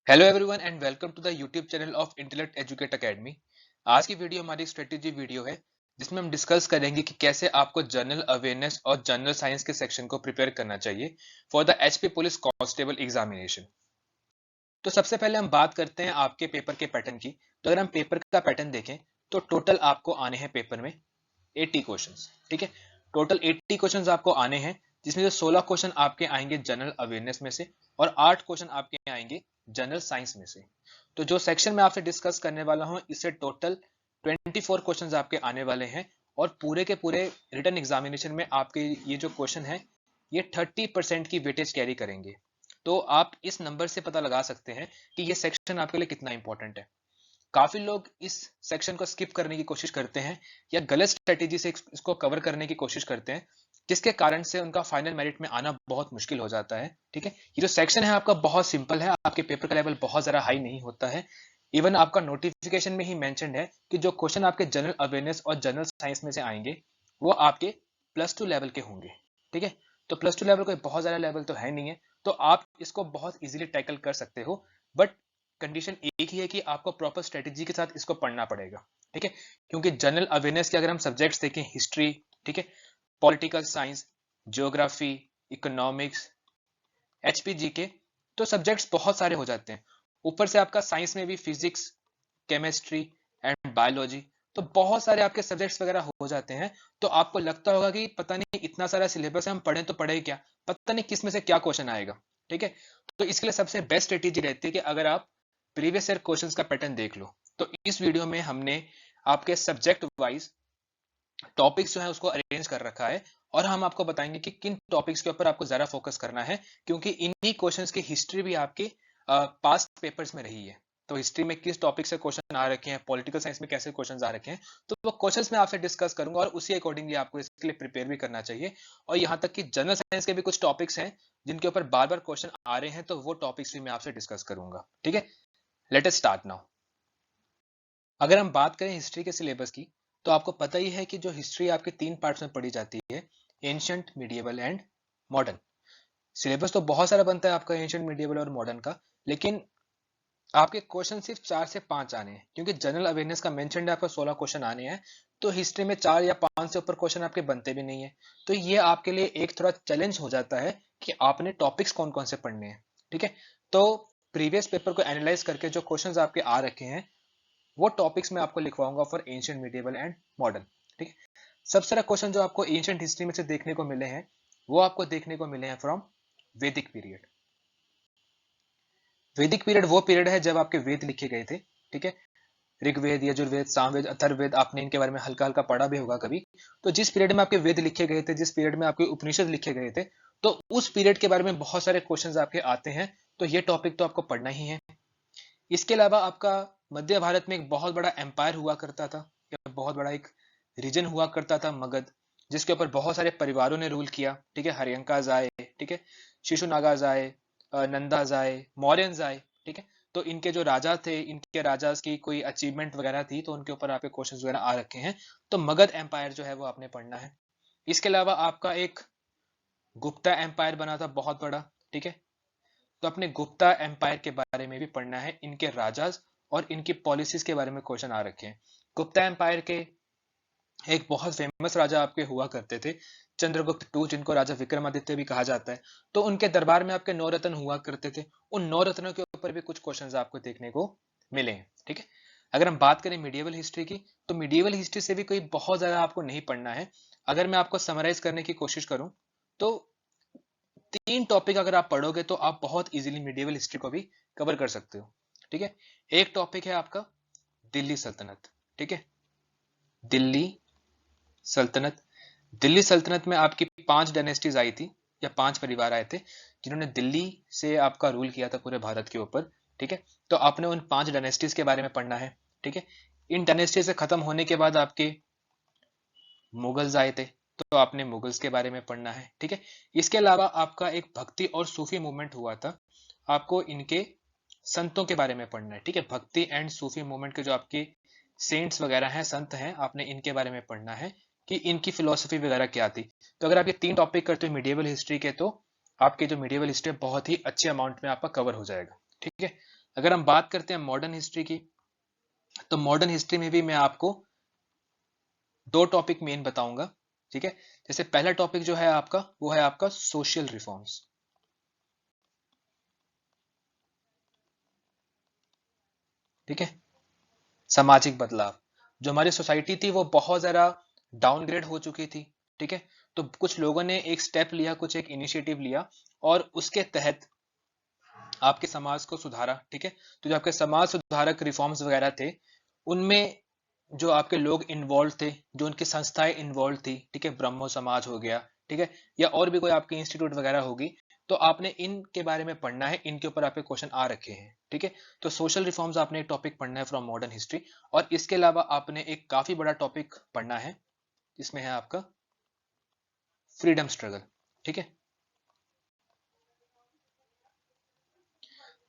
Hello everyone and welcome to the YouTube channel of Intellect Educate Academy. आज की video हमारी strategy video है जिसमें हम डिस्कस करेंगे कि कैसे आपको जनरल अवेयरनेस और जनरल साइंस के सेक्शन को प्रिपेयर करना चाहिए for the HP police constable examination. तो सबसे पहले हम बात करते हैं आपके पेपर के पैटर्न की। तो अगर हम पेपर का पैटर्न देखें तो टोटल आपको आने हैं पेपर में 80 क्वेश्चंस। ठीक है, टोटल 80 क्वेश्चंस आपको आने हैं, जिसमें से 16 क्वेश्चन आपके आएंगे जनरल अवेयरनेस में से और 8 क्वेश्चन आपके आएंगे जनरल साइंस में से। तो जो सेक्शन में आपसे डिस्कस करने वाला हूं इससे टोटल 24 क्वेश्चंस आपके आने वाले हैं और पूरे के पूरे रिटन एग्जामिनेशन में आपके ये जो क्वेश्चन है ये 30% की वेटेज कैरी करेंगे। तो आप इस नंबर से पता लगा सकते हैं कि ये सेक्शन आपके लिए कितना इंपॉर्टेंट है। काफी लोग इस सेक्शन को स्किप करने की कोशिश करते हैं या गलत स्ट्रेटेजी से इसको कवर करने की कोशिश करते हैं, जिसके कारण से उनका फाइनल मेरिट में आना बहुत मुश्किल हो जाता है। ठीक है, ये जो सेक्शन है आपका बहुत सिंपल है, आपके पेपर का लेवल बहुत ज्यादा हाई नहीं होता है। इवन आपका नोटिफिकेशन में ही मेंशन्ड है कि जो क्वेश्चन आपके जनरल अवेयरनेस और जनरल साइंस में से आएंगे वो आपके +2 लेवल के होंगे। ठीक है, तो +2 लेवल कोई बहुत ज्यादा लेवल तो है नहीं है, तो आप इसको बहुत इजीली टैकल कर सकते हो। बट कंडीशन एक ही है कि आपको प्रॉपर स्ट्रेटेजी के साथ इसको पढ़ना पड़ेगा। ठीक है, क्योंकि जनरल अवेयरनेस के अगर हम सब्जेक्ट्स देखें, हिस्ट्री, ठीक है, political science, geography, economics, HPG के, तो सब्जेक्ट्स बहुत सारे हो जाते हैं। ऊपर से आपका साइंस में भी फिजिक्स, केमिस्ट्री एंड बायोलॉजी, तो बहुत सारे आपके सब्जेक्ट्स वगैरह हो जाते हैं। तो आपको लगता होगा कि पता नहीं इतना सारा सिलेबस है, हम पढ़ें तो पढ़े क्या, पता नहीं किस में से क्या क्वेश्चन आएगा। ठीक है, तो इसके लिए सबसे बेस्ट स्ट्रेटेजी रहती है कि अगर आप प्रीवियस ईयर क्वेश्चंस का पैटर्न देख लो। तो इस वीडियो में हमने आपके सब्जेक्ट वाइज टॉपिक्स जो है उसको अरेंज कर रखा है और हम आपको बताएंगे कि किन टॉपिक्स के ऊपर आपको ज्यादा फोकस करना है, क्योंकि इन्हीं क्वेश्चंस की हिस्ट्री भी आपके पास्ट पेपर्स में रही है। तो हिस्ट्री में किस टॉपिक से क्वेश्चन आ रखे हैं, पॉलिटिकल साइंस में कैसे क्वेश्चन आ रखे हैं, तो वो क्वेश्चंस मैं आपसे डिस्कस करूंगा और उसी अकॉर्डिंगली आपको इसके लिए प्रिपेयर भी करना चाहिए। और यहाँ तक कि जनरल साइंस के भी कुछ टॉपिक्स हैं जिनके ऊपर बार बार क्वेश्चन आ रहे हैं, तो वो टॉपिक्स भी मैं आपसे डिस्कस करूंगा। ठीक है, लेट अस स्टार्ट नाउ। अगर हम बात करें हिस्ट्री के सिलेबस की, तो आपको पता ही है कि जो हिस्ट्री आपके 3 पार्ट्स में पढ़ी जाती है, ancient, medieval and modern. Syllabus तो बहुत सारा बनता है आपका एंशिएंट, मिडिएवल और मॉडर्न का, लेकिन आपके क्वेश्चन सिर्फ 4 से 5 आने हैं, क्योंकि जनरल अवेयरनेस का मेंशन है आपका 16 क्वेश्चन आने हैं। तो हिस्ट्री में 4 या 5 से ऊपर क्वेश्चन आपके बनते भी नहीं है। तो ये आपके लिए एक थोड़ा चैलेंज हो जाता है कि आपने टॉपिक्स कौन कौन से पढ़ने हैं। ठीक है, तो प्रीवियस पेपर को एनालाइज करके जो क्वेश्चंस आपके आ रखे हैं वो टॉपिक्स मैं आपको लिखवाऊंगा for ancient, medieval and modern. ठीक है, सबसे सारा क्वेश्चन जो आपको एंशिएंट हिस्ट्री में से देखने को मिले हैं वो आपको देखने को मिले हैं फ्रॉम वैदिक पीरियड। वैदिक पीरियड वो पीरियड है जब आपके वेद लिखे गए थे। ठीक है, ऋग्वेद, यजुर्वेद, सामवेद, अथर्ववेद, आपने इनके बारे में हल्का हल्का पढ़ा भी होगा कभी। तो जिस पीरियड में आपके वेद लिखे गए थे, जिस पीरियड में आपके उपनिषद लिखे गए थे, तो उस पीरियड के बारे में बहुत सारे क्वेश्चंस आपके आते हैं। तो ये टॉपिक तो आपको पढ़ना ही है। इसके अलावा आपका मध्य भारत में एक बहुत बड़ा एम्पायर हुआ करता था, या बहुत बड़ा एक रीजन हुआ करता था, मगध, जिसके ऊपर बहुत सारे परिवारों ने रूल किया। ठीक है, हरियंकाज आए, ठीक है, शिशुनागाज आए, नंदाज आए, मौर्यंस आए। ठीक है, तो इनके जो राजा थे, इनके राजा की कोई अचीवमेंट वगैरह थी, तो उनके ऊपर आपके क्वेश्चंस वगैरह आ रखे हैं। तो मगध एम्पायर जो है वो आपने पढ़ना है। इसके अलावा आपका एक गुप्ता एम्पायर बना था बहुत बड़ा। ठीक है, तो अपने गुप्ता एम्पायर के बारे में भी पढ़ना है, इनके राजाज और इनकी पॉलिसीज के बारे में क्वेश्चन आ रखे हैं। गुप्ता एम्पायर के एक बहुत फेमस राजा आपके हुआ करते थे, चंद्रगुप्त टू, जिनको राजा विक्रमादित्य भी कहा जाता है। तो उनके दरबार में आपके 9 रत्न हुआ करते थे। उन 9 रत्नों के ऊपर भी कुछ क्वेश्चंस आपको देखने को मिले हैं। ठीक है, अगर हम बात करें मिडिएवल हिस्ट्री की, तो मिडिएवल हिस्ट्री से भी कोई बहुत ज्यादा आपको नहीं पढ़ना है। अगर मैं आपको समराइज करने की कोशिश करूं तो 3 टॉपिक अगर आप पढ़ोगे तो आप बहुत इजीली मिडिएवल हिस्ट्री को भी कवर कर सकते हो। ठीक है, एक टॉपिक है आपका दिल्ली सल्तनत। ठीक है, दिल्ली सल्तनत। दिल्ली सल्तनत में आपकी 5 डायनेस्टीज आई थी, या 5 परिवार आए थे जिन्होंने दिल्ली से आपका रूल किया था पूरे भारत के ऊपर। ठीक है, तो आपने उन 5 डायनेस्टीज के बारे में पढ़ना है। ठीक है, इन डायनेस्टी से खत्म होने के बाद आपके मुगल्स आए थे, तो आपने मुगल्स के बारे में पढ़ना है। ठीक है, इसके अलावा आपका एक भक्ति और सूफी मूवमेंट हुआ था, आपको इनके संतों के बारे में पढ़ना है। ठीक है, भक्ति एंड सूफी मूवमेंट के जो आपके सेंट्स वगैरह हैं, संत हैं, आपने इनके बारे में पढ़ना है कि इनकी फिलोसफी वगैरह क्या थी। तो अगर आप ये 3 टॉपिक करते हो मिडिएवल हिस्ट्री के, तो आपके जो मिडिएवल हिस्ट्री बहुत ही अच्छे अमाउंट में आपका कवर हो जाएगा। ठीक है, अगर हम बात करते हैं मॉडर्न हिस्ट्री की, तो मॉडर्न हिस्ट्री में भी मैं आपको दो टॉपिक मेन बताऊंगा, ठीक है। जैसे पहला टॉपिक जो है आपका, वो है आपका सोशल रिफॉर्म्स, ठीक है। सामाजिक बदलाव, जो हमारी सोसाइटी थी वो बहुत ज्यादा डाउनग्रेड हो चुकी थी, ठीक है। तो कुछ लोगों ने एक स्टेप लिया, कुछ एक इनिशिएटिव लिया, और उसके तहत आपके समाज को सुधारा, ठीक है। तो जो आपके समाज सुधारक रिफॉर्म्स वगैरह थे, उनमें जो आपके लोग इन्वॉल्व थे, जो उनकी संस्थाएं इन्वॉल्व थी, ठीक है, ब्रह्मो समाज हो गया, ठीक है, या और भी कोई आपकी इंस्टीट्यूट वगैरह होगी, तो आपने इनके बारे में पढ़ना है, इनके ऊपर आपके क्वेश्चन आ रखे हैं, ठीक है। तो सोशल रिफॉर्म्स आपने एक टॉपिक पढ़ना है फ्रॉम मॉडर्न हिस्ट्री, और इसके अलावा आपने एक काफी बड़ा टॉपिक पढ़ना है, इसमें है आपका फ्रीडम स्ट्रगल, ठीक है।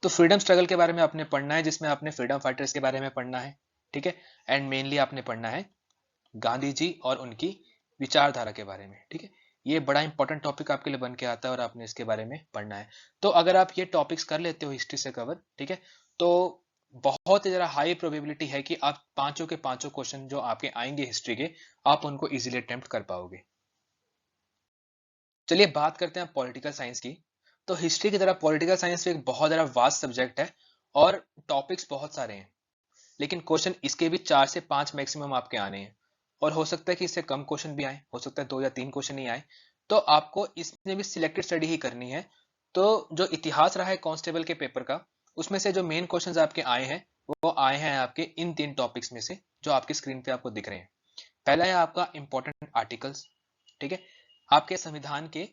तो फ्रीडम स्ट्रगल के बारे में आपने पढ़ना है, जिसमें आपने फ्रीडम फाइटर्स के बारे में पढ़ना है, ठीक है। एंड मेनली आपने पढ़ना है गांधी जी और उनकी विचारधारा के बारे में, ठीक है। ये बड़ा इंपॉर्टेंट टॉपिक आपके लिए बन के आता है और आपने इसके बारे में पढ़ना है। तो अगर आप ये टॉपिक्स कर लेते हो हिस्ट्री से कवर, ठीक है, तो बहुत ही जरा हाई प्रोबेबिलिटी है कि आप पांचों के पांचों क्वेश्चन जो आपके आएंगे हिस्ट्री के, आप उनको इजीली अटेम्प्ट कर पाओगे। चलिए बात करते हैं पॉलिटिकल साइंस की। तो हिस्ट्री की तरह पॉलिटिकल साइंस एक बहुत ज़्यादा वास्ट सब्जेक्ट है, और टॉपिक्स बहुत सारे हैं, लेकिन क्वेश्चन इसके भी 4 से 5 मैक्सिमम आपके आने हैं, और हो सकता है कि इससे कम क्वेश्चन भी आए, हो सकता है 2 या 3 क्वेश्चन ही आए। तो आपको इसमें भी सिलेक्टेड स्टडी ही करनी है। तो जो इतिहास रहा है कांस्टेबल के पेपर का, उसमें से जो मेन क्वेश्चंस आपके आए हैं, वो आए हैं आपके इन 3 टॉपिक्स में से, जो आपकी स्क्रीन पे आपको दिख रहे हैं। पहला है आपका इंपॉर्टेंट आर्टिकल्स, ठीक है, आपके संविधान के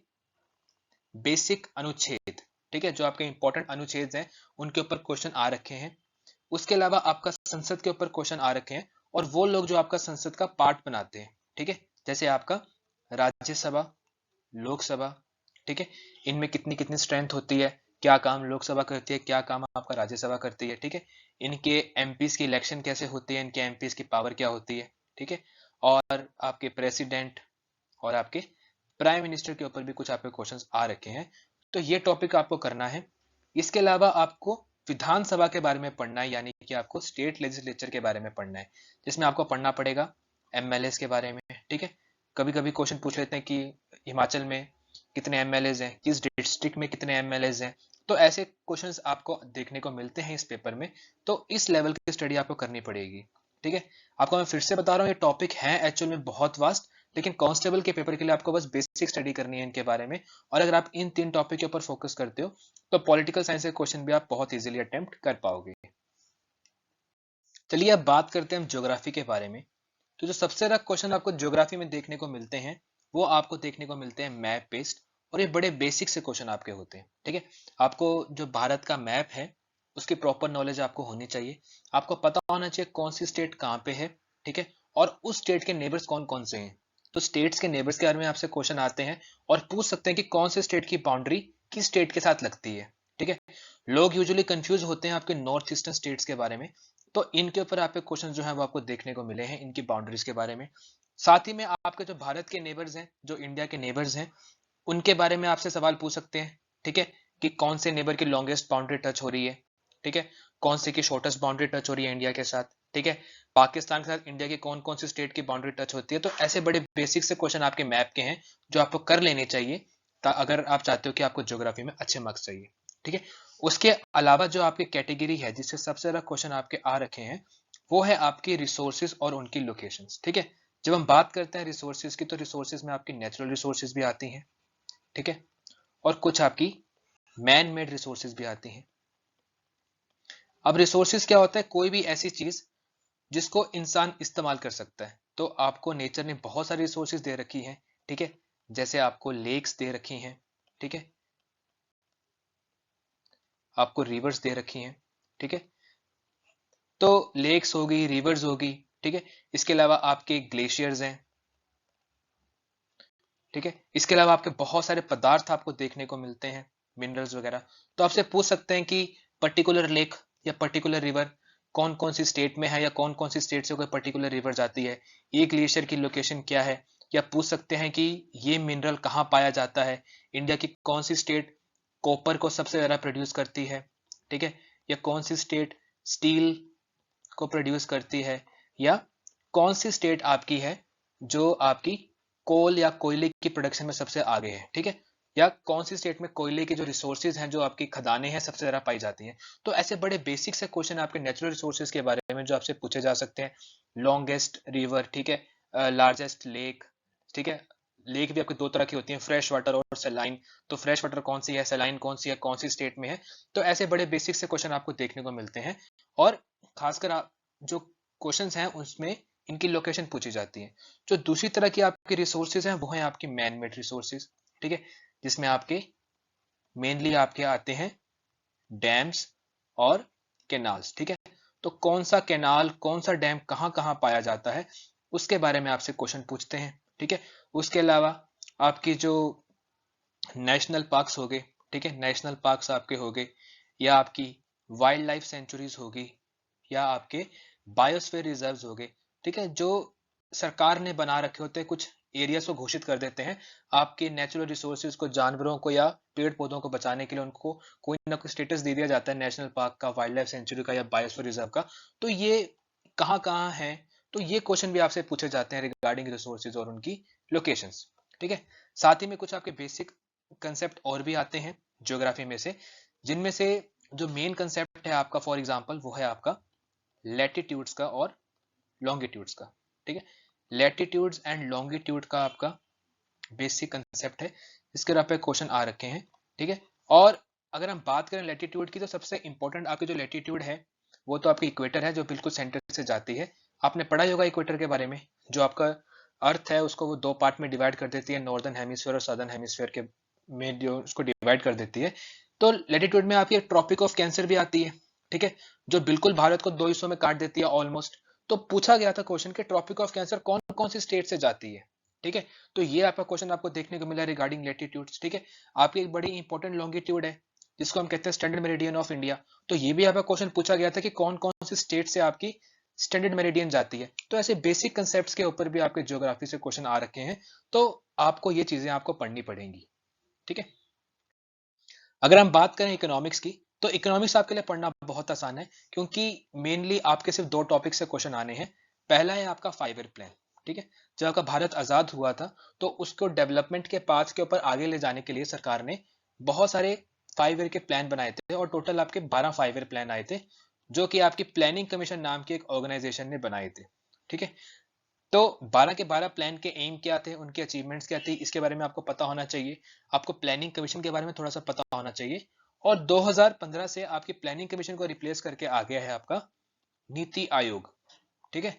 बेसिक अनुच्छेद, ठीक है, जो आपके इंपॉर्टेंट अनुच्छेद हैं, उनके ऊपर क्वेश्चन आ रखे हैं। उसके अलावा आपका संसद के ऊपर क्वेश्चन आ रखे हैं, और वो लोग जो आपका संसद का पार्ट बनाते हैं, ठीक है, जैसे आपका राज्यसभा, लोकसभा, ठीक है, इनमें कितनी कितनी स्ट्रेंथ होती है, क्या काम लोकसभा करती है, क्या काम आपका राज्यसभा करती है, ठीक है, इनके एमपीज की इलेक्शन कैसे होती है, इनके एमपीज की पावर क्या होती है, ठीक है, और आपके प्रेसिडेंट और आपके प्राइम मिनिस्टर के ऊपर भी कुछ आपके क्वेश्चंस आ रखे हैं। तो ये टॉपिक आपको करना है। इसके अलावा आपको विधानसभा के बारे में पढ़ना है, यानी कि आपको स्टेट लेजिस्लेचर के बारे में पढ़ना है, जिसमें आपको पढ़ना पड़ेगा एमएलएस के बारे में, ठीक है। कभी कभी क्वेश्चन पूछ लेते हैं कि हिमाचल में कितने एमएलएज हैं, किस डिस्ट्रिक्ट में कितने एमएलएज हैं, तो ऐसे क्वेश्चंस आपको देखने को मिलते हैं इस पेपर में। तो इस लेवल की स्टडी आपको करनी पड़ेगी, ठीक है। आपको मैं फिर से बता रहा हूँ, ये टॉपिक है एक्चुअल में बहुत वास्ट, लेकिन कांस्टेबल के पेपर के लिए आपको बस बेसिक स्टडी करनी है इनके बारे में। और अगर आप इन 3 टॉपिक के ऊपर फोकस करते हो, तो पॉलिटिकल साइंस के क्वेश्चन भी आप बहुत इजीली अटेम्प्ट कर पाओगे। चलिए अब बात करते हैं हम ज्योग्राफी के बारे में। तो जो सबसे ज्यादा क्वेश्चन आपको ज्योग्राफी में देखने को मिलते हैं, वो आपको देखने को मिलते हैं मैप बेस्ड, और ये बड़े बेसिक से क्वेश्चन आपके होते हैं, ठीक है। आपको जो भारत का मैप है, उसकी प्रॉपर नॉलेज आपको होनी चाहिए। आपको पता होना चाहिए कौन सी स्टेट कहाँ पे है, ठीक है, और उस स्टेट के नेबर्स कौन कौन से हैं। तो स्टेट्स के नेबर्स के बारे में आपसे क्वेश्चन आते हैं, और पूछ सकते हैं कि कौन से स्टेट की बाउंड्री किस स्टेट के साथ लगती है, ठीक है। लोग यूजुअली कंफ्यूज होते हैं आपके नॉर्थ ईस्टर्न स्टेट्स के बारे में, तो इनके ऊपर आपके क्वेश्चन जो है वो आपको देखने को मिले हैं, इनकी बाउंड्रीज के बारे में। साथ ही में आपके जो भारत के नेबर्स हैं, जो इंडिया के नेबर्स हैं, उनके बारे में आपसे सवाल पूछ सकते हैं, ठीक है, कि कौन से नेबर की लॉन्गेस्ट बाउंड्री टच हो रही है, ठीक है, कौन से की शॉर्टेस्ट बाउंड्री टच हो रही है इंडिया के साथ, ठीक है, पाकिस्तान के साथ इंडिया की कौन कौन सी स्टेट की बाउंड्री टच होती है। तो ऐसे बड़े बेसिक से क्वेश्चन आपके मैप के हैं, जो आपको कर लेने चाहिए, अगर आप चाहते हो कि आपको ज्योग्राफी में अच्छे मार्क्स चाहिए, ठीक है। उसके अलावा जो आपकी कैटेगरी है, जिससे सबसे ज्यादा क्वेश्चन आपके आ रखे हैं, वो है आपकी रिसोर्सेज और उनकी लोकेशंस, ठीक है। जब हम बात करते हैं रिसोर्सेज की, तो रिसोर्सेज में आपकी नेचुरल रिसोर्सेज भी आती हैं, ठीक है, और कुछ आपकी मैन मेड रिसोर्सेज भी आती हैं। अब रिसोर्सेज क्या होता है? कोई भी ऐसी चीज जिसको इंसान इस्तेमाल कर सकता है। तो आपको नेचर ने बहुत सारी रिसोर्सेज दे रखी हैं, ठीक है, जैसे आपको लेक्स दे रखी हैं, ठीक है, आपको रिवर्स दे रखी हैं, ठीक है। तो लेक्स होगी, रिवर्स होगी, ठीक है। इसके अलावा आपके ग्लेशियर्स हैं, ठीक है। इसके अलावा आपके बहुत सारे पदार्थ आपको देखने को मिलते हैं, मिनरल्स वगैरह। तो आपसे पूछ सकते हैं कि पर्टिकुलर लेक या पर्टिकुलर रिवर कौन कौन सी स्टेट में है, या कौन कौन सी स्टेट से कोई पर्टिकुलर रिवर जाती है, ये ग्लेशियर की लोकेशन क्या है। या पूछ सकते हैं कि ये मिनरल कहाँ पाया जाता है, इंडिया की कौन सी स्टेट कॉपर को सबसे ज्यादा प्रोड्यूस करती है, ठीक है, या कौन सी स्टेट स्टील को प्रोड्यूस करती है, या कौन सी स्टेट आपकी है जो आपकी कोल या कोयले की प्रोडक्शन में सबसे आगे है, ठीक है, या कौन सी स्टेट में कोयले के जो रिसोर्सेज हैं, जो आपकी खदानें हैं, सबसे ज्यादा पाई जाती हैं। तो ऐसे बड़े बेसिक से क्वेश्चन आपके नेचुरल रिसोर्सेज के बारे में जो आपसे पूछे जा सकते हैं। लॉन्गेस्ट रिवर, ठीक है, लार्जेस्ट लेक, ठीक है, लेक भी आपके दो तरह की होती हैं, फ्रेश वाटर और सलाइन। तो फ्रेश वाटर कौन सी है, सलाइन कौन सी है, कौन सी स्टेट में है। तो ऐसे बड़े बेसिक से क्वेश्चन आपको देखने को मिलते हैं, और खासकर आप जो क्वेश्चंस हैं उसमें इनकी लोकेशन पूछी जाती है। जो दूसरी तरह की आपकी रिसोर्सेज हैं वो है आपकी मैन मेड रिसोर्सेज, ठीक है, जिसमें आपके मेनली आपके आते हैं डैम्स और कैनाल्स, ठीक है। तो कौन सा कैनाल, कौन सा डैम कहाँ कहाँ पाया जाता है, उसके बारे में आपसे क्वेश्चन पूछते हैं, ठीक है। उसके अलावा आपकी जो नेशनल पार्क्स हो गए, ठीक है, नेशनल पार्क्स आपके हो गए, या आपकी वाइल्ड लाइफ सेंचुरीज होगी, या आपके बायोस्फीयर रिजर्व्स हो गए, ठीक है, जो सरकार ने बना रखे होते हैं, कुछ एरियाज को घोषित कर देते हैं आपके नेचुरल रिसोर्सेज को, जानवरों को या पेड़ पौधों को बचाने के लिए उनको कोई ना कोई स्टेटस दे दिया जाता है, नेशनल पार्क का, वाइल्ड लाइफ सेंचुरी का, या बायोस्फीयर रिजर्व का। तो ये कहाँ कहाँ है, तो ये क्वेश्चन भी आपसे पूछे जाते हैं रिगार्डिंग रिसोर्सेज और उनकी लोकेशंस, ठीक है। साथ ही में कुछ आपके बेसिक कंसेप्ट और भी आते हैं ज्योग्राफी में से, जिनमें से जो मेन कंसेप्ट है आपका, फॉर एग्जांपल, वो है आपका लैटिट्यूड्स का और लॉन्गिट्यूड्स का, ठीक है। लैटिट्यूड्स एंड लॉन्गिट्यूड का आपका बेसिक कंसेप्ट है, इसके ऊपर पे क्वेश्चन आ रखे हैं, ठीक है। और अगर हम बात करें लैटिट्यूड की, तो सबसे इंपॉर्टेंट आपकी जो लैटिट्यूड है वो तो आपकी इक्वेटर है, जो बिल्कुल सेंटर से जाती है। आपने पढ़ा ही होगा इक्वेटर के बारे में, जो आपका अर्थ है उसको वो दो पार्ट में डिवाइड कर देती है, नॉर्दर्न हेमिस्फीयर और सदर्न हेमिस्फीयर के में, जो उसको डिवाइड कर देती है। तो लैटिट्यूड में आपकी ट्रॉपिक ऑफ कैंसर भी आती है, ठीक है, जो बिल्कुल भारत को दो हिस्सों में काट देती है ऑलमोस्ट। तो पूछा गया था क्वेश्चन कि ट्रॉपिक ऑफ कैंसर कौन कौन सी स्टेट से जाती है, ठीक है। तो ये आपका क्वेश्चन आपको देखने को मिला रिगार्डिंग लैटिट्यूड्स, ठीक है। आपकी एक बड़ी इंपॉर्टेंट लॉन्गिट्यूड है जिसको हम कहते हैं स्टैंडर्ड मेरिडियन ऑफ इंडिया। तो ये भी आपका क्वेश्चन पूछा गया था कि कौन कौन सी स्टेट से आपकी स्टैंडर्ड मेरिडियन जाती है। तो ऐसे बेसिक कंसेप्ट्स के ऊपर भी आपके ज्योग्राफी से क्वेश्चन आ रखे हैं, तो आपको ये चीजें आपको पढ़नी पड़ेंगी, ठीक है। अगर हम बात करें इकोनॉमिक्स की, तो इकोनॉमिक्स आपके लिए पढ़ना बहुत आसान है, क्योंकि मेनली आपके सिर्फ दो टॉपिक से क्वेश्चन आने हैं। पहला है आपका 5 ईयर प्लान, ठीक है। जब आपका भारत आजाद हुआ था तो उसको डेवलपमेंट के पाथ के ऊपर आगे ले जाने के लिए सरकार ने बहुत सारे 5 ईयर के प्लान बनाए थे, और टोटल आपके 12 5 ईयर प्लान आए थे, जो कि आपकी प्लानिंग कमीशन नाम की एक ऑर्गेनाइजेशन ने बनाए थे, ठीक है। तो 12 के 12 प्लान के एम क्या थे, उनके अचीवमेंट्स क्या थे, इसके बारे में आपको पता होना चाहिए। आपको प्लानिंग कमीशन के बारे में थोड़ा सा पता होना चाहिए। और 2015 से आपकी प्लानिंग कमीशन को रिप्लेस करके आ गया है आपका नीति आयोग, ठीक है।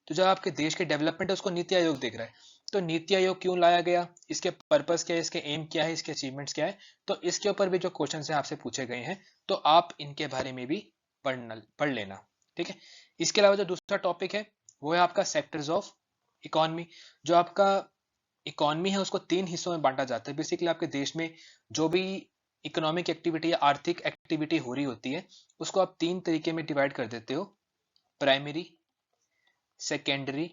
तो जो आपके देश के डेवलपमेंट है उसको नीति आयोग देख रहा है। तो नीति आयोग क्यों लाया गया, इसके पर्पस क्या है, इसके एम क्या है, इसके अचीवमेंट्स क्या है, तो इसके ऊपर भी जो क्वेश्चन है आपसे पूछे गए हैं, तो आप इनके बारे में भी पढ़ लेना, ठीक है। इसके अलावा जो दूसरा टॉपिक है वो है आपका सेक्टर्स ऑफ इकोनॉमी। जो आपका इकोनॉमी है उसको तीन हिस्सों में बांटा जाता है। बेसिकली आपके देश में जो भी इकोनॉमिक एक्टिविटी या आर्थिक एक्टिविटी हो रही होती है उसको आप तीन तरीके में डिवाइड कर देते हो, प्राइमरी, सेकेंडरी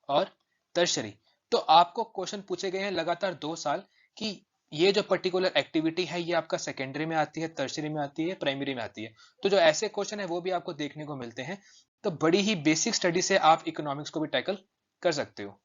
और टर्शरी। तो आपको क्वेश्चन पूछे गए हैं लगातार 2 साल कि ये जो पर्टिकुलर एक्टिविटी है ये आपका सेकेंडरी में आती है, टर्शरी में आती है, प्राइमरी में आती है। तो जो ऐसे क्वेश्चन है वो भी आपको देखने को मिलते हैं। तो बड़ी ही बेसिक स्टडी से आप इकोनॉमिक्स को भी टैकल कर सकते हो।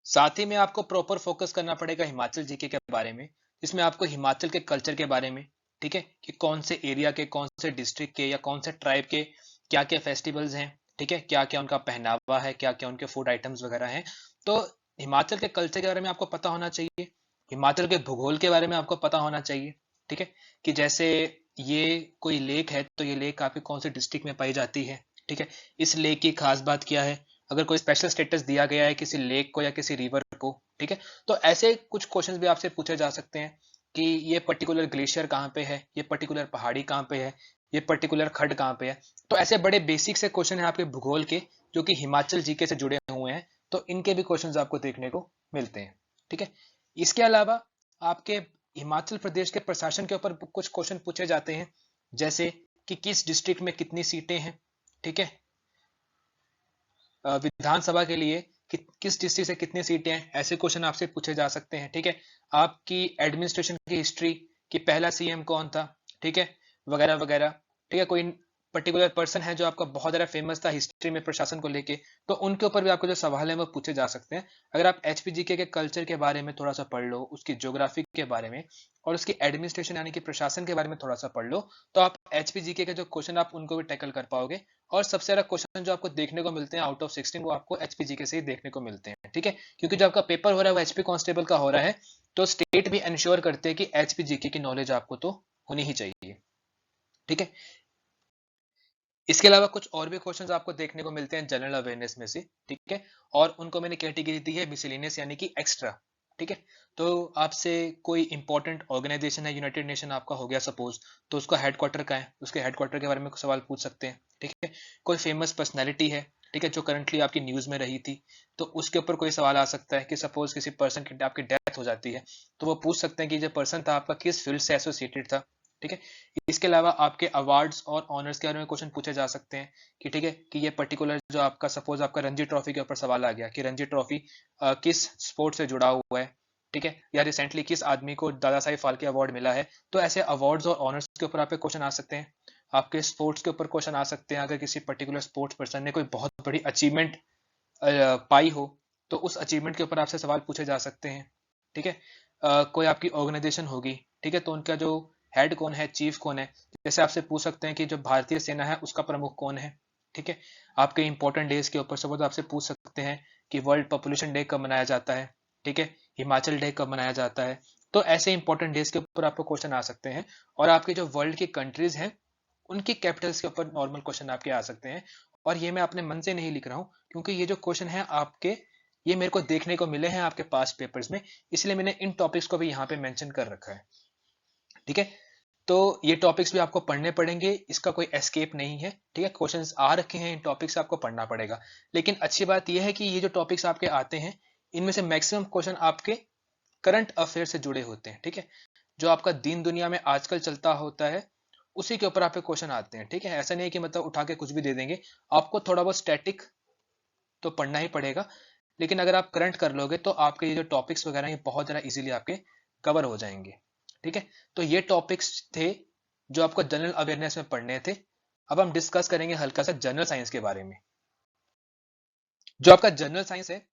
साथ ही में आपको प्रॉपर फोकस करना पड़ेगा हिमाचल जीके के बारे में, जिसमें आपको हिमाचल के कल्चर के बारे में, ठीक है, कि कौन से एरिया के, कौन से डिस्ट्रिक्ट के या कौन से ट्राइब के क्या क्या फेस्टिवल्स हैं, ठीक है, क्या क्या उनका पहनावा है, क्या क्या उनके फूड आइटम्स वगैरह हैं। तो हिमाचल के कल्चर के बारे में आपको पता होना चाहिए, हिमाचल के भूगोल के बारे में आपको पता होना चाहिए, ठीक है, कि जैसे ये कोई लेक है तो ये लेक आपकी कौन से डिस्ट्रिक्ट में पाई जाती है, ठीक है, इस लेक की खास बात क्या है, अगर कोई स्पेशल स्टेटस दिया गया है किसी लेक को या किसी रिवर को, ठीक है। तो ऐसे कुछ क्वेश्चंस भी आपसे पूछे जा सकते हैं कि ये पर्टिकुलर ग्लेशियर कहाँ पे है, ये पर्टिकुलर पहाड़ी कहाँ पे है, ये पर्टिकुलर खड्ड कहाँ पे है। तो ऐसे बड़े बेसिक से क्वेश्चन है आपके भूगोल के, जो कि हिमाचल जीके से जुड़े हुए हैं, तो इनके भी क्वेश्चंस आपको देखने को मिलते हैं, ठीक है। इसके अलावा आपके हिमाचल प्रदेश के प्रशासन के ऊपर कुछ क्वेश्चन पूछे जाते हैं, जैसे कि किस डिस्ट्रिक्ट में कितनी सीटें हैं, ठीक है, विधानसभा के लिए किस डिस्ट्रिक्ट से कितनी सीटें हैं, ऐसे क्वेश्चन आपसे पूछे जा सकते हैं, ठीक है। आपकी एडमिनिस्ट्रेशन की हिस्ट्री, कि पहला सीएम कौन था, ठीक है, वगैरह वगैरह। ठीक है, कोई पर्टिकुलर पर्सन है जो आपका बहुत ज़्यादा फेमस था हिस्ट्री में प्रशासन को लेके, तो उनके ऊपर भी आपको जो सवाल है वो पूछे जा सकते हैं। अगर आप एचपीजीके के कल्चर के बारे में थोड़ा सा पढ़ लो, उसकी ज्योग्राफी के बारे में और उसकी एडमिनिस्ट्रेशन यानी कि प्रशासन के बारे में थोड़ा सा पढ़ लो, तो आप एचपीजीके के जो क्वेश्चन आप उनको भी टैकल कर पाओगे। और सबसे ज्यादा क्वेश्चन जो आपको देखने को मिलते हैं आउट ऑफ 16 वो आपको एचपीजीके से ही देखने को मिलते हैं, ठीक है, क्योंकि जो आपका पेपर हो रहा है वो एचपी कांस्टेबल का हो रहा है, तो स्टेट भी इंश्योर करते हैं कि एचपीजीके की नॉलेज आपको तो होनी ही चाहिए, ठीक है। इसके अलावा कुछ और भी क्वेश्चंस आपको देखने को मिलते हैं जनरल अवेयरनेस में से, ठीक है, और उनको मैंने कैटेगरी दी है मिसलेनियस यानी कि एक्स्ट्रा, ठीक है। तो आपसे कोई इंपॉर्टेंट ऑर्गेनाइजेशन है, यूनाइटेड नेशन आपका हो गया सपोज, तो उसका हेडक्वार्टर कहाँ है, उसके हेडक्वार्टर के बारे में सवाल पूछ सकते हैं, ठीक है। कोई फेमस पर्सनैलिटी है, ठीक है, जो करंटली आपकी न्यूज में रही थी, तो उसके ऊपर कोई सवाल आ सकता है कि सपोज किसी पर्सन की आपकी डेथ हो जाती है, तो वो पूछ सकते हैं कि जो पर्सन था आपका किस फील्ड से एसोसिएटेड था, ठीक है। इसके अलावा आपके अवार्ड्स और ऑनर्स के बारे में क्वेश्चन पूछे जा सकते हैं कि ठीक है कि ये पर्टिकुलर जो आपका सपोज आपका रणजी ट्रॉफी के ऊपर सवाल आ गया कि रणजी ट्रॉफी किस स्पोर्ट से जुड़ा हुआ है, ठीक है, या रिसेंटली किस आदमी को दादा साहिब फाल्के अवार्ड मिला है, तो ऐसे अवार्ड्स और ऑनर्स के ऊपर आपके क्वेश्चन आ सकते हैं। आपके स्पोर्ट्स के ऊपर क्वेश्चन आ सकते हैं, अगर किसी पर्टिकुलर स्पोर्ट्स पर्सन ने कोई बहुत बड़ी अचीवमेंट पाई हो, तो उस अचीवमेंट के ऊपर आपसे सवाल पूछे जा सकते हैं, ठीक है। कोई आपकी ऑर्गेनाइजेशन होगी, ठीक है, तो उनका जो हेड कौन है, चीफ कौन है, जैसे आपसे पूछ सकते हैं कि जो भारतीय सेना है उसका प्रमुख कौन है, ठीक है। आपके इंपॉर्टेंट डेज के ऊपर सपोज आपसे पूछ सकते हैं कि वर्ल्ड पॉपुलेशन डे कब मनाया जाता है, ठीक है, हिमाचल डे कब मनाया जाता है, तो ऐसे इंपॉर्टेंट डेज के ऊपर आपको क्वेश्चन आ सकते हैं। और आपके जो वर्ल्ड की कंट्रीज हैं उनकी कैपिटल्स के ऊपर नॉर्मल क्वेश्चन आपके आ सकते हैं। और ये मैं अपने मन से नहीं लिख रहा हूँ, क्योंकि ये जो क्वेश्चन है आपके, ये मेरे को देखने को मिले हैं आपके पास्ट पेपर्स में, इसलिए मैंने इन टॉपिक्स को भी यहाँ पे मेंशन कर रखा है, ठीक है। तो ये टॉपिक्स भी आपको पढ़ने पड़ेंगे, इसका कोई एस्केप नहीं है, ठीक है, क्वेश्चंस आ रखे हैं, इन टॉपिक्स आपको पढ़ना पड़ेगा। लेकिन अच्छी बात यह है कि ये जो टॉपिक्स आपके आते हैं इनमें से मैक्सिमम क्वेश्चन आपके करंट अफेयर से जुड़े होते हैं, ठीक है, जो आपका दीन दुनिया में आजकल चलता होता है उसी के ऊपर आपके क्वेश्चन आते हैं, ठीक है। ऐसा नहीं है कि मतलब उठा के कुछ भी दे देंगे, आपको थोड़ा बहुत स्टैटिक तो पढ़ना ही पड़ेगा, लेकिन अगर आप करंट कर लोगे तो आपके ये जो टॉपिक्स वगैरह ये बहुत ज़्यादा इजीली आपके कवर हो जाएंगे, ठीक है। तो ये टॉपिक्स थे जो आपको जनरल अवेयरनेस में पढ़ने थे। अब हम डिस्कस करेंगे हल्का सा जनरल साइंस के बारे में। जो आपका जनरल साइंस है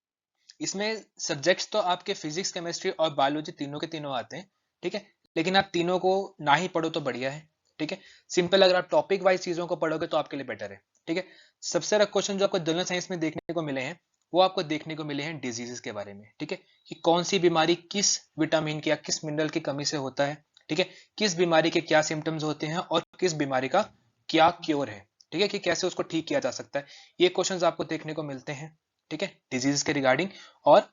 इसमें सब्जेक्ट्स तो आपके फिजिक्स, केमिस्ट्री और बायोलॉजी तीनों के तीनों आते हैं, ठीक है, लेकिन आप तीनों को ना ही पढ़ो तो बढ़िया है, ठीक है। सिंपल अगर आप टॉपिक वाइज चीजों को पढ़ोगे तो आपके लिए बेटर है, ठीक है। सबसे ज्यादा क्वेश्चन जो आपको जनरल साइंस में देखने को मिले हैं वो आपको देखने को मिले हैं डिजीजेस के बारे में, ठीक है, कि कौन सी बीमारी किस विटामिन की या किस मिनरल की कमी से होता है, ठीक है, किस बीमारी के क्या सिम्टम्स होते हैं और किस बीमारी का क्या क्योर है, ठीक है, कि कैसे उसको ठीक किया जा सकता है, ये क्वेश्चंस आपको देखने को मिलते हैं, ठीक है, डिजीज के रिगार्डिंग। और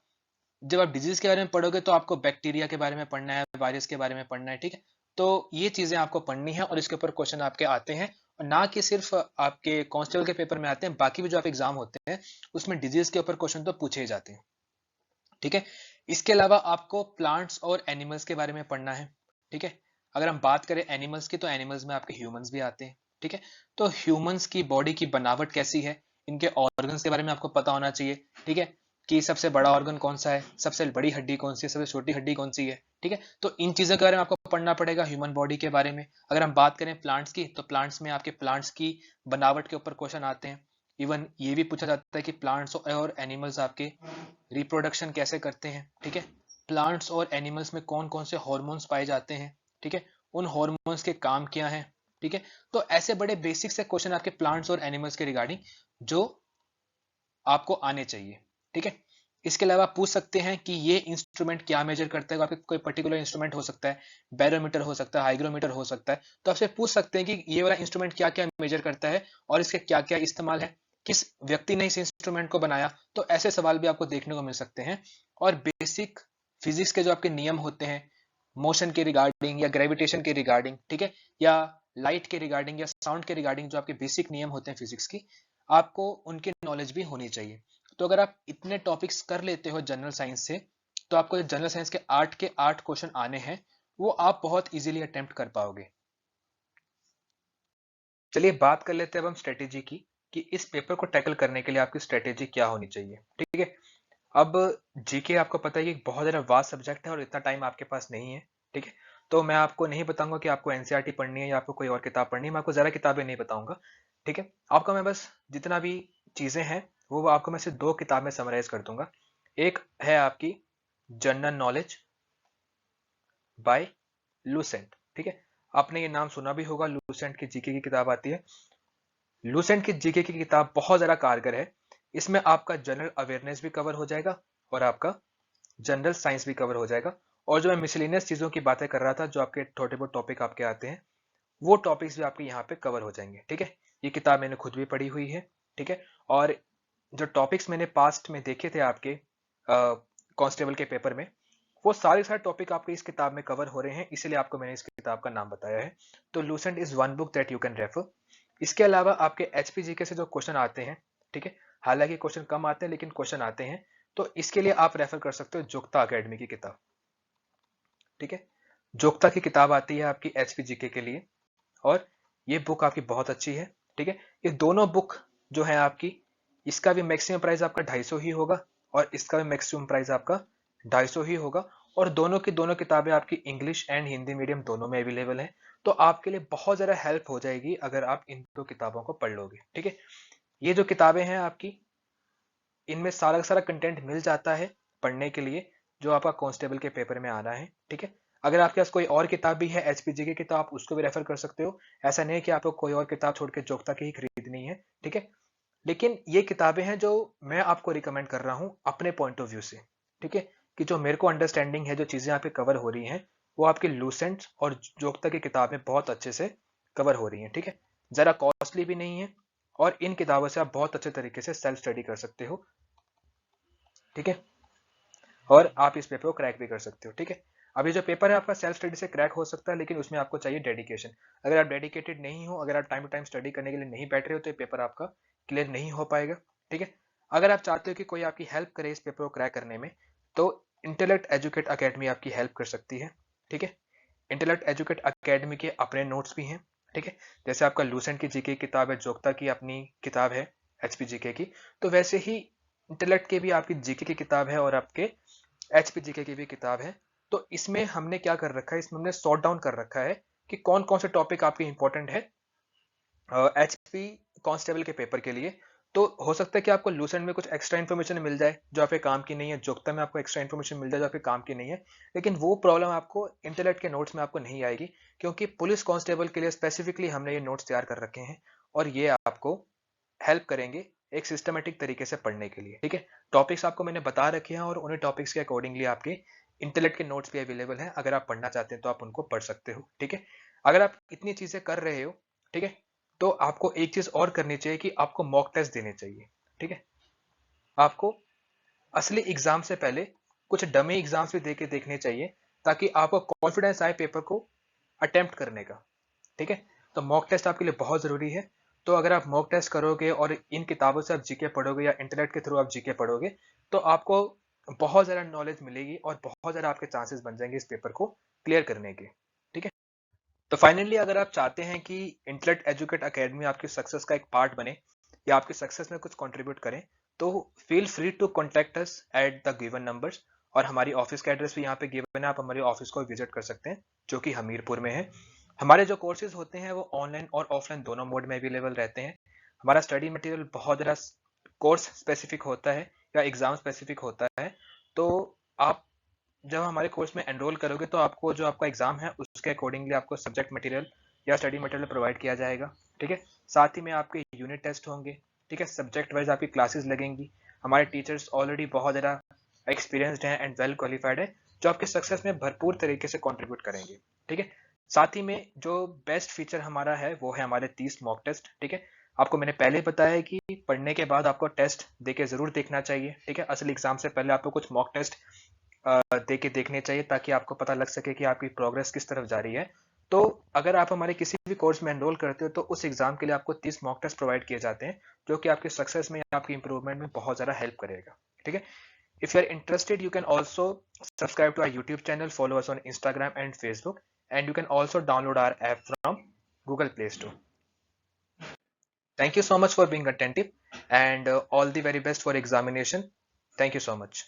जब आप डिजीज के बारे में पढ़ोगे तो आपको बैक्टीरिया के बारे में पढ़ना है, वायरस के बारे में पढ़ना है, ठीक है। तो ये चीजें आपको पढ़नी है और इसके ऊपर क्वेश्चन आपके आते हैं, और ना कि सिर्फ आपके कांस्टेबल के पेपर में आते हैं, बाकी भी जो आप एग्जाम होते हैं उसमें डिजीज के ऊपर क्वेश्चन तो पूछे ही जाते हैं, ठीक है। इसके अलावा आपको प्लांट्स और एनिमल्स के बारे में पढ़ना है, ठीक है। अगर हम बात करें एनिमल्स की तो एनिमल्स में आपके ह्यूमंस भी आते हैं, ठीक है। तो ह्यूमंस की बॉडी की बनावट कैसी है, इनके ऑर्गन्स के बारे में आपको पता होना चाहिए, ठीक है, कि सबसे बड़ा ऑर्गन कौन सा है, सबसे बड़ी हड्डी कौन सी है, सबसे छोटी हड्डी कौन सी है, ठीक है। तो इन चीजों के बारे में आपको पढ़ना पड़ेगा ह्यूमन बॉडी के बारे में। अगर हम बात करें प्लांट्स की तो प्लांट्स में आपके प्लांट्स की बनावट के ऊपर क्वेश्चन आते हैं। इवन ये भी पूछा जाता है कि प्लांट्स और एनिमल्स आपके रिप्रोडक्शन कैसे करते हैं, ठीक है, प्लांट्स और एनिमल्स में कौन कौन से हॉर्मोन्स पाए जाते हैं, ठीक है, उन हॉर्मोन्स के काम क्या हैं, ठीक है। तो ऐसे बड़े बेसिक से क्वेश्चन आपके प्लांट्स और एनिमल्स के रिगार्डिंग जो आपको आने चाहिए, ठीक है। इसके अलावा पूछ सकते हैं कि ये इंस्ट्रूमेंट क्या मेजर करता है, आपके कोई पर्टिकुलर इंस्ट्रूमेंट हो सकता है, बैरोमीटर हो सकता है, हाइग्रोमीटर हो सकता है, तो आपसे पूछ सकते हैं कि ये वाला इंस्ट्रूमेंट क्या क्या मेजर करता है और इसके क्या क्या इस्तेमाल है, किस व्यक्ति ने इस इंस्ट्रूमेंट को बनाया, तो ऐसे सवाल भी आपको देखने को मिल सकते हैं। और बेसिक फिजिक्स के जो आपके नियम होते हैं मोशन के रिगार्डिंग या ग्रेविटेशन के रिगार्डिंग, ठीक है, या लाइट के रिगार्डिंग या साउंड के रिगार्डिंग, जो आपके बेसिक नियम होते हैं फिजिक्स की, आपको उनकी नॉलेज भी होनी चाहिए। तो अगर आप इतने टॉपिक्स कर लेते हो जनरल साइंस से, तो आपको जनरल साइंस के 8 क्वेश्चन आने हैं, वो आप बहुत इजीली अटेम्प्ट कर पाओगे। चलिए बात कर लेते हैं अब हम स्ट्रेटेजी की, कि इस पेपर को टैकल करने के लिए आपकी स्ट्रेटेजी क्या होनी चाहिए, ठीक है। अब जीके आपको पता है कि बहुत ज़्यादा वास्ट सब्जेक्ट है और इतना टाइम आपके पास नहीं है, ठीक है। तो मैं आपको नहीं बताऊंगा कि आपको एनसीईआरटी पढ़नी है या आपको कोई और किताब पढ़नी है, मैं आपको ज़्यादा किताबें नहीं बताऊंगा, ठीक है। आपको मैं बस जितना भी चीज़ें हैं वो आपको मैं सिर्फ 2 किताब में समराइज कर दूंगा। एक है आपकी जनरल नॉलेज बाय लूसेंट, ठीक है। आपने ये नाम सुना भी होगा, लूसेंट की जीके की किताब आती है। लूसेंट की जीके की किताब बहुत ज़्यादा कारगर है। इसमें आपका जनरल अवेयरनेस भी कवर हो जाएगा और आपका जनरल साइंस भी कवर हो जाएगा। और जो मैं मिसलेनियस चीज़ों की बातें कर रहा था, जो आपके छोटे बहुत टॉपिक आपके आते हैं, वो टॉपिक्स भी आपके यहाँ पे कवर हो जाएंगे, ठीक है। ये किताब मैंने खुद भी पढ़ी हुई है, ठीक है। और जो टॉपिक्स मैंने पास्ट में देखे थे आपके कांस्टेबल के पेपर में, वो सारे टॉपिक आपके इस किताब में कवर हो रहे हैं, इसीलिए आपको मैंने इस किताब का नाम बताया है। तो Lucent is one book that you can refer. इसके अलावा आपके एचपीजीके से जो क्वेश्चन आते हैं, ठीक है, हालांकि क्वेश्चन कम आते हैं लेकिन क्वेश्चन आते हैं, तो इसके लिए आप रेफर कर सकते हो जोग्ता अकेडमी की किताब, ठीक है। जोग्ता की किताब आती है आपकी एचपीजीके के लिए, और ये बुक आपकी बहुत अच्छी है, ठीक है। ये दोनों बुक जो है आपकी, इसका भी मैक्सिमम प्राइस आपका 250 ही होगा और इसका भी मैक्सिमम प्राइस आपका 250 ही होगा। और दोनों की दोनों किताबें आपकी इंग्लिश एंड हिंदी मीडियम दोनों में अवेलेबल हैं। तो आपके लिए बहुत ज़्यादा हेल्प हो जाएगी अगर आप इन 2 किताबों को पढ़ लोगे, ठीक है। ये जो किताबें हैं आपकी, इनमें सारा का सारा कंटेंट मिल जाता है पढ़ने के लिए जो आपका कांस्टेबल के पेपर में आना है, ठीक है। अगर आपके पास कोई और किताब भी है एचपीजी की, तो आप उसको भी रेफर कर सकते हो। ऐसा नहीं है कि आपको कोई और किताब छोड़ के जोग्ता की ही खरीदनी है, ठीक है। लेकिन ये किताबें हैं जो मैं आपको रिकमेंड कर रहा हूँ अपने पॉइंट ऑफ व्यू से, ठीक है, कि जो मेरे को अंडरस्टैंडिंग है, जो चीज़ें यहाँ पे कवर हो रही हैं, वो आपके लूसेंट और जोग्ता की किताबें बहुत अच्छे से कवर हो रही हैं, ठीक है। ज़रा कॉस्टली भी नहीं है और इन किताबों से आप बहुत अच्छे तरीके से सेल्फ स्टडी कर सकते हो, ठीक है। और आप इस पेपर को क्रैक भी कर सकते हो, ठीक है। अभी जो पेपर है आपका सेल्फ स्टडी से क्रैक हो सकता है, लेकिन उसमें आपको चाहिए डेडिकेशन। अगर आप डेडिकेटेड नहीं हो, अगर आप टाइम टू टाइम स्टडी करने के लिए नहीं बैठ रहे हो, तो ये पेपर आपका क्लियर नहीं हो पाएगा, ठीक है। अगर आप चाहते हो कि कोई आपकी हेल्प करे इस पेपर को क्रैक करने में, तो इंटेलेक्ट एजुकेट अकेडमी आपकी हेल्प कर सकती है, ठीक है। इंटेलेक्ट एजुकेट अकेडमी के अपने नोट्स भी हैं, ठीक है। जैसे आपका लूसेंट की जीके की किताब है, जोग्ता की अपनी किताब है एचपी जीके की, तो वैसे ही इंटेलेक्ट के भी आपकी जीके की किताब है और आपके एचपीजीके की भी किताब है। तो इसमें हमने क्या कर रखा है, इसमें हमने सॉर्ट डाउन कर रखा है कि कौन कौन से टॉपिक आपके इंपॉर्टेंट है एचपी कांस्टेबल के पेपर के लिए। तो हो सकता है कि आपको लूसेंट में कुछ एक्स्ट्रा इन्फॉर्मेशन मिल जाए जो आपके काम की नहीं है, जोग्ता में आपको एक्स्ट्रा इन्फॉर्मेशन मिल जाए जो आपके काम की नहीं है, लेकिन वो प्रॉब्लम आपको इंटेलेक्ट के नोट्स में आपको नहीं आएगी, क्योंकि पुलिस कांस्टेबल के लिए स्पेसिफिकली हमने ये नोट्स तैयार कर रखे हैं और ये आपको हेल्प करेंगे एक सिस्टमेटिक तरीके से पढ़ने के लिए, ठीक है। टॉपिक्स आपको मैंने बता रखे हैं और उन्हीं टॉपिक्स के अकॉर्डिंगली आपके इंटेलेक्ट के नोट्स भी अवेलेबल हैं। अगर आप पढ़ना चाहते हैं तो आप उनको पढ़ सकते हो, ठीक है। अगर आप इतनी चीजें कर रहे हो, ठीक है, तो आपको एक चीज और करनी चाहिए कि आपको मॉक टेस्ट देने चाहिए, ठीक है। आपको असली एग्जाम से पहले कुछ डमी एग्जाम्स भी देके देखने चाहिए, ताकि आपको कॉन्फिडेंस आए पेपर को अटेम्प्ट करने का, ठीक है। तो मॉक टेस्ट आपके लिए बहुत जरूरी है। तो अगर आप मॉक टेस्ट करोगे और इन किताबों से आप जीके पढ़ोगे या इंटरनेट के थ्रू आप जीके पढ़ोगे, तो आपको बहुत ज़्यादा नॉलेज मिलेगी और बहुत ज़्यादा आपके चांसेस बन जाएंगे इस पेपर को क्लियर करने के, ठीक है। तो फाइनली अगर आप चाहते हैं कि इंटेलेक्ट एजुकेट अकेडमी आपकी सक्सेस का एक पार्ट बने या आपकी सक्सेस में कुछ कंट्रीब्यूट करें, तो feel free to contact us at the given numbers. और हमारी ऑफिस का एड्रेस भी यहाँ पे गिवन है, आप हमारे ऑफिस को विजिट कर सकते हैं जो कि हमीरपुर में है। हमारे जो कोर्सेज होते हैं वो ऑनलाइन और ऑफलाइन दोनों मोड में अवेलेबल रहते हैं। हमारा स्टडी मटेरियल बहुत ज़्यादा कोर्स स्पेसिफिक होता है या एग्जाम स्पेसिफिक होता है। तो आप जब हमारे कोर्स में एनरोल करोगे तो आपको जो आपका एग्जाम है उसके अकॉर्डिंगली आपको सब्जेक्ट मटेरियल या स्टडी मटेरियल प्रोवाइड किया जाएगा, ठीक है। साथ ही में आपके यूनिट टेस्ट होंगे, ठीक है, सब्जेक्ट वाइज आपकी क्लासेस लगेंगी। हमारे टीचर्स ऑलरेडी बहुत ज़्यादा एक्सपीरियंसड हैं एंड वेल क्वालिफाइड है, जो आपके सक्सेस में भरपूर तरीके से कंट्रीब्यूट करेंगे, ठीक है। साथ ही में जो बेस्ट फीचर हमारा है वो है हमारे 30 मॉक टेस्ट, ठीक है। आपको मैंने पहले बताया है कि पढ़ने के बाद आपको टेस्ट देके जरूर देखना चाहिए, ठीक है। असल एग्जाम से पहले आपको कुछ मॉक टेस्ट दे के देखने चाहिए, ताकि आपको पता लग सके कि आपकी प्रोग्रेस किस तरफ जा रही है। तो अगर आप हमारे किसी भी कोर्स में एनरोल करते हो तो उस एग्जाम के लिए आपको 30 मॉक टेस्ट प्रोवाइड किए जाते हैं, जो कि आपके सक्सेस में आपकी इंप्रूवमेंट में बहुत ज़्यादा हेल्प करेगा, ठीक है। If you are interested you can also subscribe to our YouTube channel, follow us on Instagram and Facebook, and you can also download our app from Google Play Store. Thank you so much for being attentive and all the very best for examination. Thank you so much.